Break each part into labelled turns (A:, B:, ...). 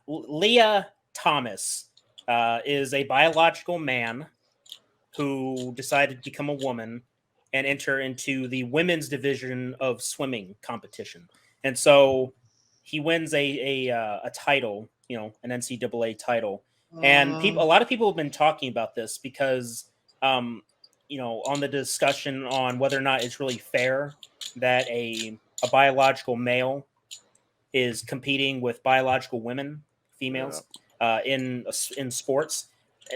A: Leah Thomas is a biological man who decided to become a woman and enter into the women's division of swimming competition. And so he wins a title, an NCAA title. And a lot of people have been talking about this because, on the discussion on whether or not it's really fair that a biological male is competing with biological women, females, in sports.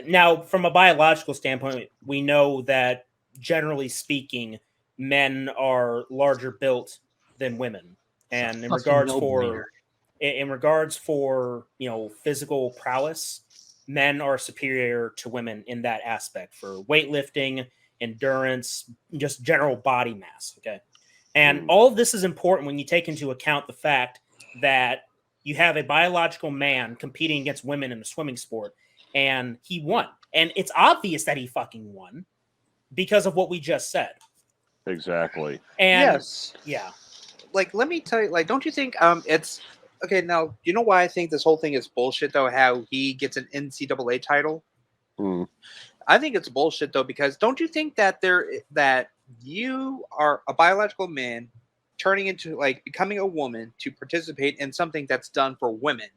A: Now, from a biological standpoint, we know that generally speaking, men are larger built than women, and in regards for physical prowess, men are superior to women in that aspect for weightlifting, endurance, just general body mass. Okay, and all of this is important when you take into account the fact that you have a biological man competing against women in a swimming sport, and he won. And it's obvious that he fucking won because of what we just said.
B: Exactly.
A: And
C: yes.
A: Yeah.
C: Like, let me tell you, like, don't you think it's okay? Now, you know why I think this whole thing is bullshit, though? How he gets an NCAA title? I think it's bullshit, though, because don't you think that that you are a biological man turning into, like, becoming a woman to participate in something that's done for women,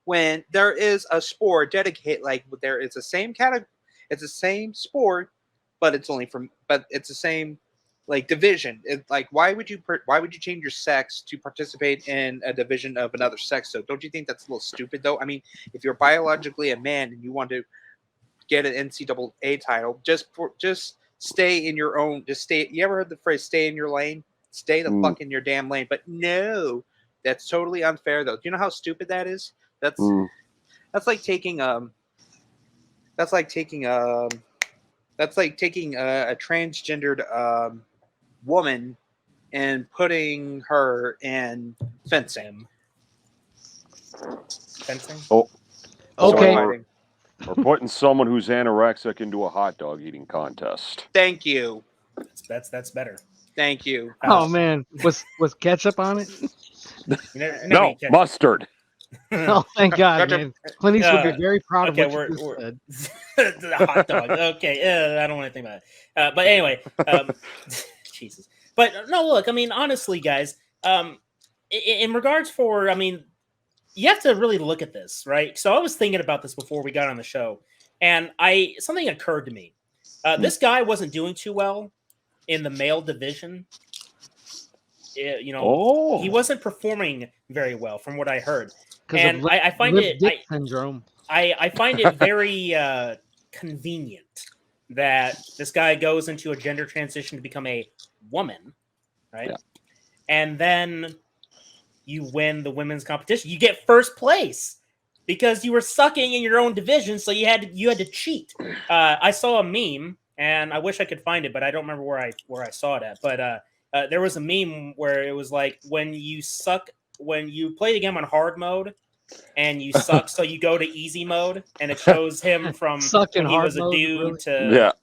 C: when there is a sport dedicated, like, there is the same category, it's the same sport, but it's the same, like, division. Like, why would you change your sex to participate in a division of another sex? So don't you think that's a little stupid, though? I mean, if you're biologically a man and you want to get an NCAA title, just stay in your own. Just stay. You ever heard the phrase "stay in your lane"? Stay the fuck in your damn lane. But no, that's totally unfair, though. Do you know how stupid that is? That's like taking a transgendered woman and putting her in fencing.
B: Oh,
D: okay.
B: Or putting someone who's anorexic into a hot dog eating contest.
C: Thank you.
A: That's better.
C: Thank you.
D: Oh man, was ketchup on it?
B: No, mustard.
D: Oh, thank God, man. Clint Eastwood would be very proud of what you just said.
A: The hot dog. Okay, I don't want to think about it. But anyway, Jesus. But no, look, I mean, honestly, guys, in regards for, I mean, you have to really look at this, right? So I was thinking about this before we got on the show, and something occurred to me. This guy wasn't doing too well in the male division. He wasn't performing very well from what I heard. And I find it
D: syndrome.
A: I find it very convenient that this guy goes into a gender transition to become a woman, right? Yeah. And then you win the women's competition. You get first place because you were sucking in your own division, so you had to cheat. I saw a meme, and I wish I could find it, but I don't remember where I saw it at. But there was a meme where it was like when you play the game on hard mode and you suck, so you go to easy mode, and it shows him from when he was a dude to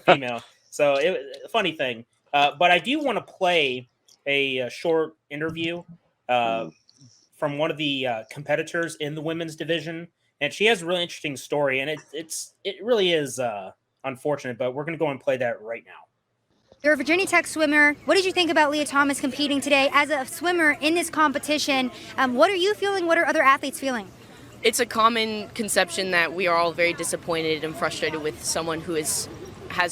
A: female. So a funny thing. But I do want to play a short interview from one of the competitors in the women's division, and she has a really interesting story, and it really is unfortunate, but we're going to go and play that right now.
E: You're a Virginia Tech swimmer. What did you think about Leah Thomas competing today as a swimmer in this competition? What are you feeling? What are other athletes feeling?
F: It's a common conception that we are all very disappointed and frustrated with someone who has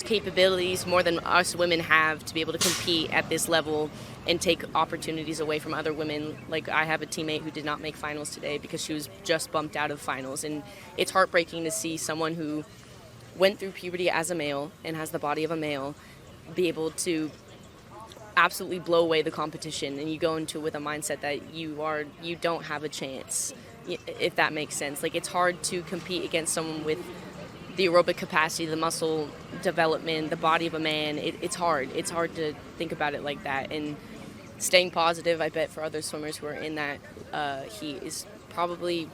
F: capabilities more than us women have to be able to compete at this level and take opportunities away from other women. Like, I have a teammate who did not make finals today because she was just bumped out of finals, and it's heartbreaking to see someone who went through puberty as a male and has the body of a male be able to absolutely blow away the competition, and you go into it with a mindset that you don't have a chance, if that makes sense. Like, it's hard to compete against someone with the aerobic capacity, the muscle development, the body of a man. It's hard to think about it like that, and staying positive, I bet, for other swimmers who are in that heat is probably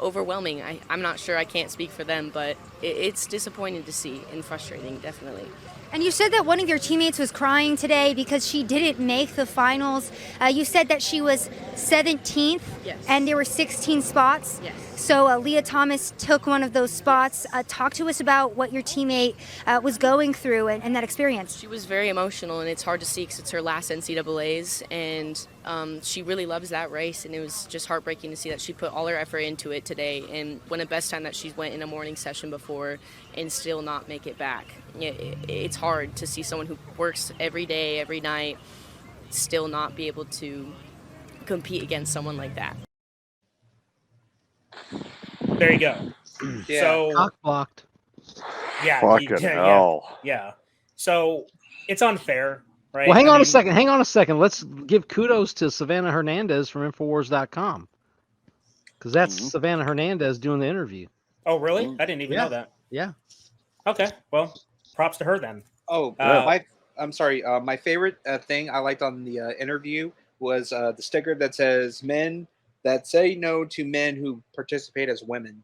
F: overwhelming. I'm not sure, I can't speak for them, but it's disappointing to see and frustrating, definitely.
E: And you said that one of your teammates was crying today because she didn't make the finals. You said that she was 17th,
F: Yes.
E: and there were 16 spots.
F: Yes.
E: So Leah Thomas took one of those spots. Talk to us about what your teammate was going through and that experience.
F: She was very emotional, and it's hard to see because it's her last NCAAs, and she really loves that race, and it was just heartbreaking to see that she put all her effort into it today, and when the best time that she went in a morning session before and still not make it back. It's hard to see someone who works every day, every night, still not be able to compete against someone like that.
A: There you go.
C: Yeah.
A: So
D: Cock blocked.
A: yeah,
B: Fucking hell.
A: yeah. So it's unfair, right?
D: Well, hang on a second. Hang on a second. Let's give kudos to Savannah Hernandez from Infowars.com. Because that's Savannah Hernandez doing the interview.
A: Oh, really? I didn't even know that.
D: Yeah.
A: Okay. Well, props to her then.
C: Oh, I'm sorry. My favorite thing I liked on the interview was the sticker that says "Men that say no to men who participate as women,"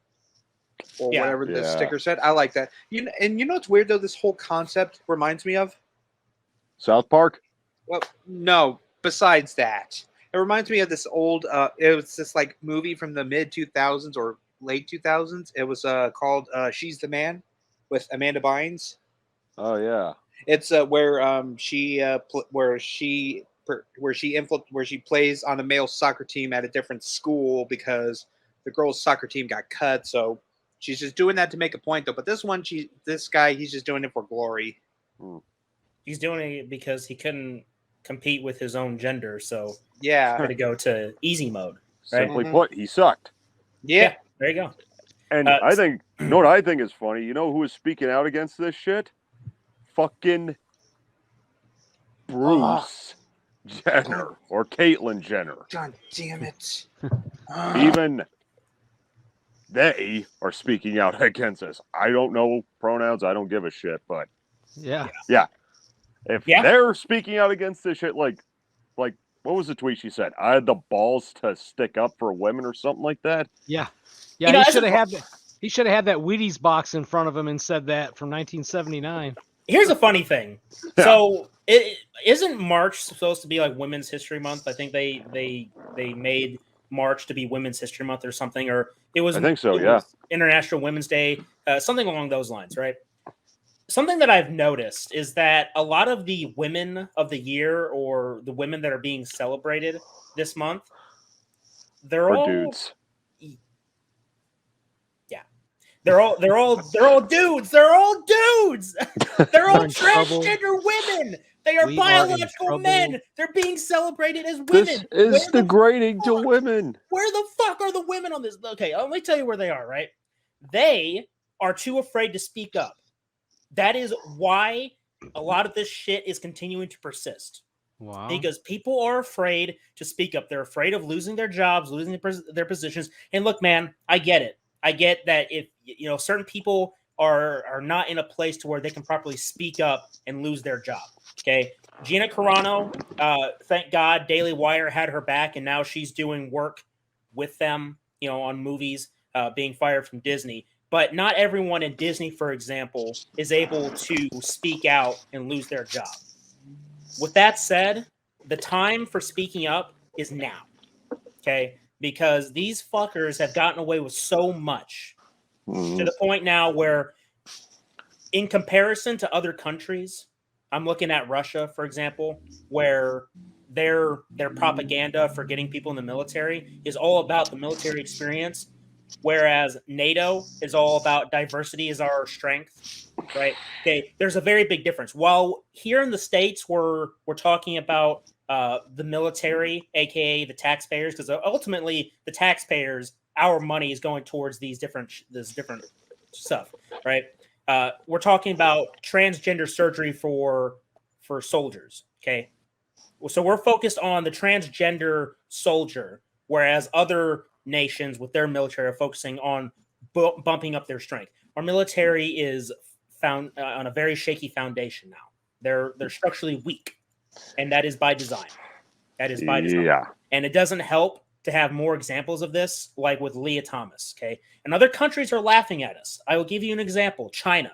C: or whatever the sticker said. I like that. You know what's weird though? This whole concept reminds me of
B: South Park.
C: Well, no. Besides that, it reminds me of this old. It was this like movie from the mid 2000s or late 2000s. It was called "She's the Man" with Amanda Bynes.
B: Oh yeah.
C: It's where she plays on a male soccer team at a different school because the girls' soccer team got cut. So she's just doing that to make a point, though. But this guy, he's just doing it for glory.
A: He's doing it because he couldn't compete with his own gender, so
C: yeah,
A: had to go to easy mode. Right?
B: Simply put, he sucked.
C: Yeah,
A: there you go.
B: And I think, you know what I think is funny? You know who is speaking out against this shit? Fucking Bruce Jenner or Caitlyn Jenner.
C: God damn it.
B: Even they are speaking out against this. I don't know pronouns. I don't give a shit, but
D: yeah.
B: If they're speaking out against this shit, like what was the tweet she said? I had the balls to stick up for women or something like that.
D: Yeah. Yeah, he should have had that Wheaties box in front of him and said that from 1979.
A: Here's a funny thing. So isn't March supposed to be like Women's History Month? I think they made March to be Women's History Month or something, or it was.
B: I think so. Yeah.
A: International Women's Day, something along those lines, right? Something that I've noticed is that a lot of the women of the year or the women that are being celebrated this month, they're all
B: dudes.
A: They're all dudes. They're all dudes. They're all transgender women. They are biological men. They're being celebrated as women.
B: This is degrading to women.
A: Where the fuck are the women on this? Okay, let me tell you where they are, right? They are too afraid to speak up. That is why a lot of this shit is continuing to persist.
D: Wow.
A: Because people are afraid to speak up. They're afraid of losing their jobs, losing their positions. And look, man, I get it. I get that if certain people are not in a place to where they can properly speak up and lose their job. Okay, Gina Carano, thank God, Daily Wire had her back, and now she's doing work with them, on movies, being fired from Disney. But not everyone in Disney, for example, is able to speak out and lose their job. With that said, the time for speaking up is now. Okay. Because these fuckers have gotten away with so much to the point now where, in comparison to other countries, I'm looking at Russia, for example, where their propaganda for getting people in the military is all about the military experience, whereas NATO is all about diversity is our strength, right? Okay, there's a very big difference. While here in the States, we're talking about the military, aka the taxpayers, because ultimately the taxpayers, our money is going towards this different stuff, right? We're talking about transgender surgery for soldiers. Okay, so we're focused on the transgender soldier, whereas other nations with their military are focusing on bumping up their strength. Our military is found on a very shaky foundation now. They're structurally weak. And that is by design.
B: Yeah.
A: And it doesn't help to have more examples of this, like with Leah Thomas. Okay. And other countries are laughing at us. I will give you an example. China.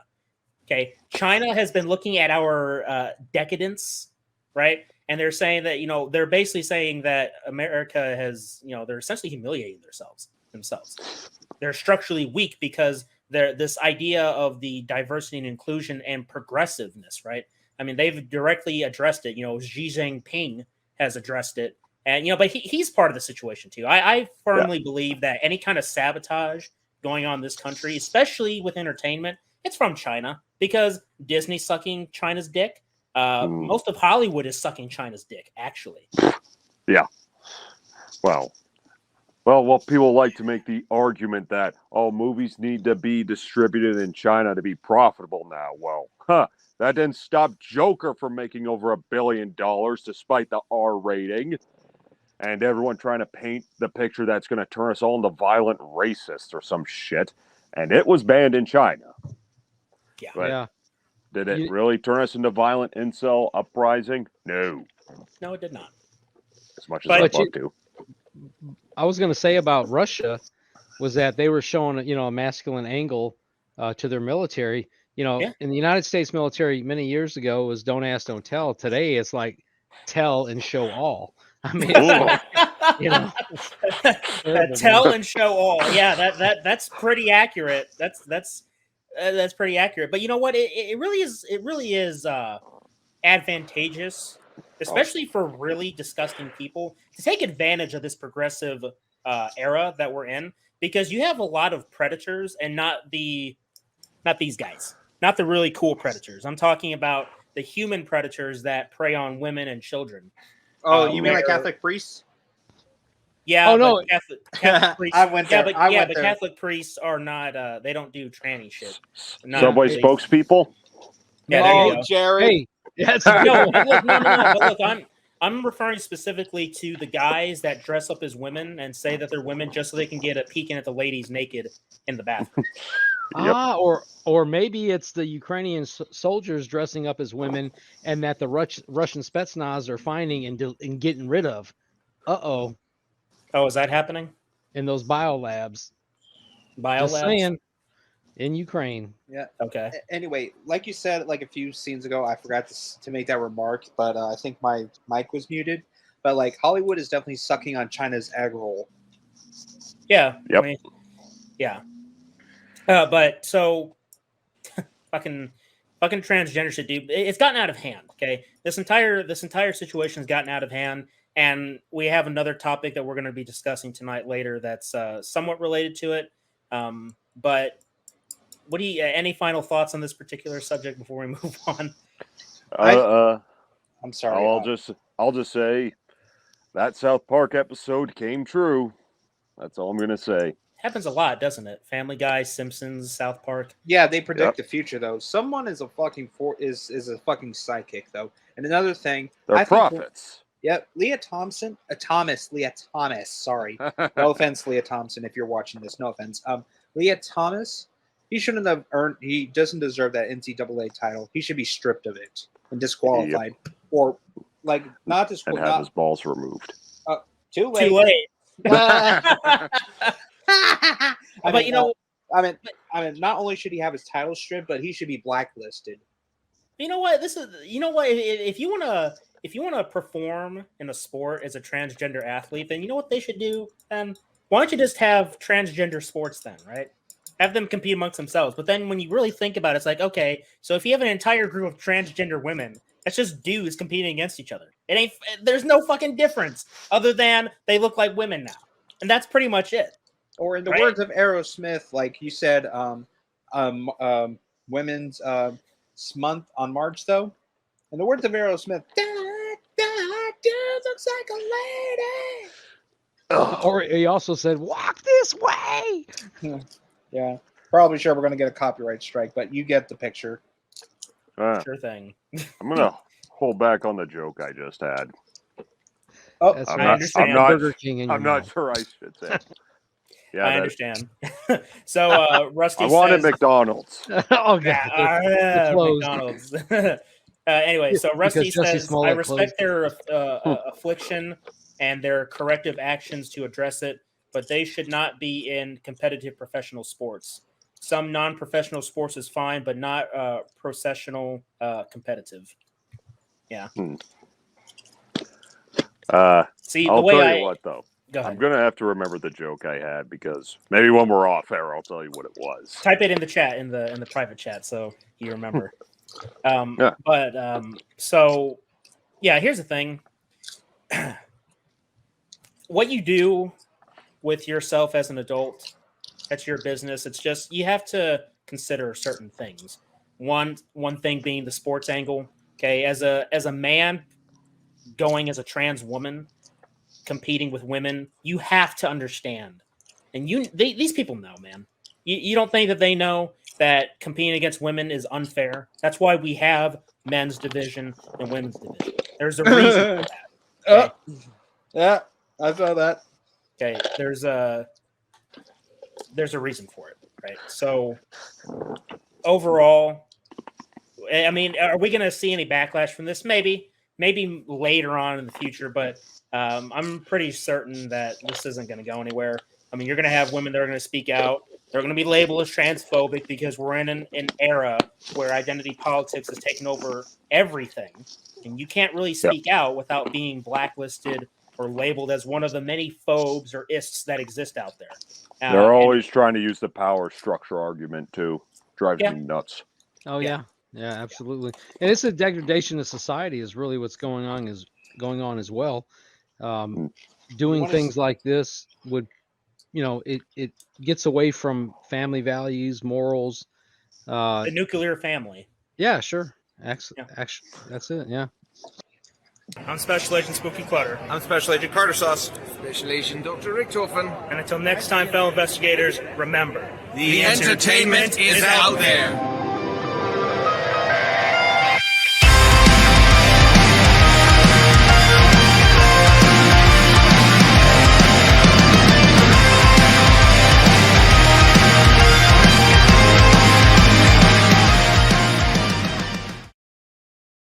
A: Okay. China has been looking at our decadence, right? and they're saying that they're basically saying that America has they're essentially humiliating themselves. They're structurally weak because they're this idea of the diversity and inclusion and progressiveness, right? I mean, they've directly addressed it. Xi Jinping has addressed it, and but he's part of the situation too. I firmly believe that any kind of sabotage going on in this country, especially with entertainment, it's from China, because Disney's sucking China's dick. Most of Hollywood is sucking China's dick, actually.
B: Yeah. Well, people like to make the argument that movies need to be distributed in China to be profitable now. Well, that didn't stop Joker from making over $1 billion despite the R rating. And everyone trying to paint the picture that's going to turn us all into violent racists or some shit. And it was banned in China.
A: Yeah.
B: But did it really turn us into violent incel uprising? No.
A: No, it did not.
B: As much as I'd love to.
D: I was going to say about Russia was that they were showing, a masculine angle to their military. In the United States military many years ago, it was don't ask, don't tell. Today, it's like tell and show all. I mean,
A: tell and show all. Yeah, that's pretty accurate. That's pretty accurate. But you know what? It really is advantageous, especially for really disgusting people, to take advantage of this progressive era that we're in, because you have a lot of predators, and not these guys, not the really cool predators. I'm talking about the human predators that prey on women and children.
C: Oh, you mean like Catholic priests?
A: Yeah.
D: Oh no,
A: Catholic priests.
C: I went there.
A: But Catholic priests are not. They don't do tranny shit.
B: Subway spokespeople.
A: Yeah, there you go.
C: Jared.
D: Hey, that's
A: no. But look, I'm referring specifically to the guys that dress up as women and say that they're women just so they can get a peek in at the ladies naked in the bathroom.
D: Or maybe it's the Ukrainian soldiers dressing up as women, and that the Russian Spetsnaz are finding and getting rid of.
A: Oh, is that happening?
D: In those biolabs.
A: Just
D: saying, in Ukraine.
C: Yeah.
A: Okay.
C: Anyway, like you said, like a few scenes ago, I forgot to make that remark, but I think my mic was muted. But like Hollywood is definitely sucking on China's egg roll.
A: Yeah.
B: Yep.
A: I mean, yeah. But so fucking transgender shit, dude. It's gotten out of hand. Okay, this entire situation has gotten out of hand, and we have another topic that we're going to be discussing tonight later that's somewhat related to it. But what do you? Any final thoughts on this particular subject before we move on?
C: I'm sorry.
B: I'll just say that South Park episode came true. That's all I'm going to say.
A: Happens a lot, doesn't it? Family Guy, Simpsons, South Park.
C: Yeah, they predict the future though. Someone is a fucking is a fucking psychic though. And another thing,
B: they're prophets.
C: Leah Thompson, Leah Thomas. Sorry, no offense, Leah Thompson. If you're watching this, no offense. Leah Thomas, he shouldn't have earned. He doesn't deserve that NCAA title. He should be stripped of it and disqualified, or like not disqualified.
B: And have his balls removed.
C: Too late.
A: Too late.
C: But I mean, not only should he have his title stripped, but he should be blacklisted.
A: You know what? If you want to perform in a sport as a transgender athlete, then you know what they should do. Then why don't you just have transgender sports then, right? Have them compete amongst themselves. But then when you really think about it, it's like, okay, so if you have an entire group of transgender women, that's just dudes competing against each other. There's no fucking difference other than they look like women now, and that's pretty much it.
C: Or in the words of Aerosmith, like you said, Women's Month on March, though. In the words of Aerosmith, looks like a lady.
D: Or he also said, "Walk this way."
C: Yeah, probably sure we're going to get a copyright strike, but you get the picture.
A: Sure thing.
B: I'm going to hold back on the joke I just had.
C: Oh,
A: I'm
B: not sure I should say. Yeah,
A: I understand. So, Rusty
B: I wanted
A: says,
B: McDonald's.
D: Oh, God.
A: McDonald's. Anyway, so Rusty says, I respect their affliction and their corrective actions to address it, but they should not be in competitive professional sports. Some non-professional sports is fine, but not professional competitive. Yeah. See,
B: I'll
A: the way
B: tell you what, though.
A: Go ahead.
B: I'm going to have to remember the joke I had because maybe when we're off air, I'll tell you what it was.
A: Type it in the chat, in the private chat, so you remember.
B: Yeah.
A: But so yeah, here's the thing. What you do with yourself as an adult, that's your business. It's just you have to consider certain things. One thing being the sports angle. Okay, as a man going as a trans woman, competing with women, you have to understand. And these people know, man. You don't think that they know that competing against women is unfair? That's why we have men's division and women's division. There's a reason for that. Okay?
C: Yeah, I saw that.
A: Okay, there's a reason for it, right? So overall, I mean, are we going to see any backlash from this? Maybe later on in the future, but I'm pretty certain that this isn't going to go anywhere. I mean, you're going to have women that are going to speak out. They're going to be labeled as transphobic because we're in an era where identity politics has taken over everything, and you can't really speak out without being blacklisted or labeled as one of the many phobes or ists that exist out there.
B: They're always trying to use the power structure argument too. Drives me nuts.
D: Oh yeah, absolutely. And it's a degradation of society is really what's going on as well. Doing things like this would, it gets away from family values, morals.
A: The nuclear family.
D: Yeah, sure. Actually, that's it. Yeah.
A: I'm Special Agent Spooky Clutter.
G: I'm Special Agent Carter Sauce.
H: Special Agent Dr. Richtofen.
A: And until next time, fellow investigators, remember,
H: the entertainment is out there.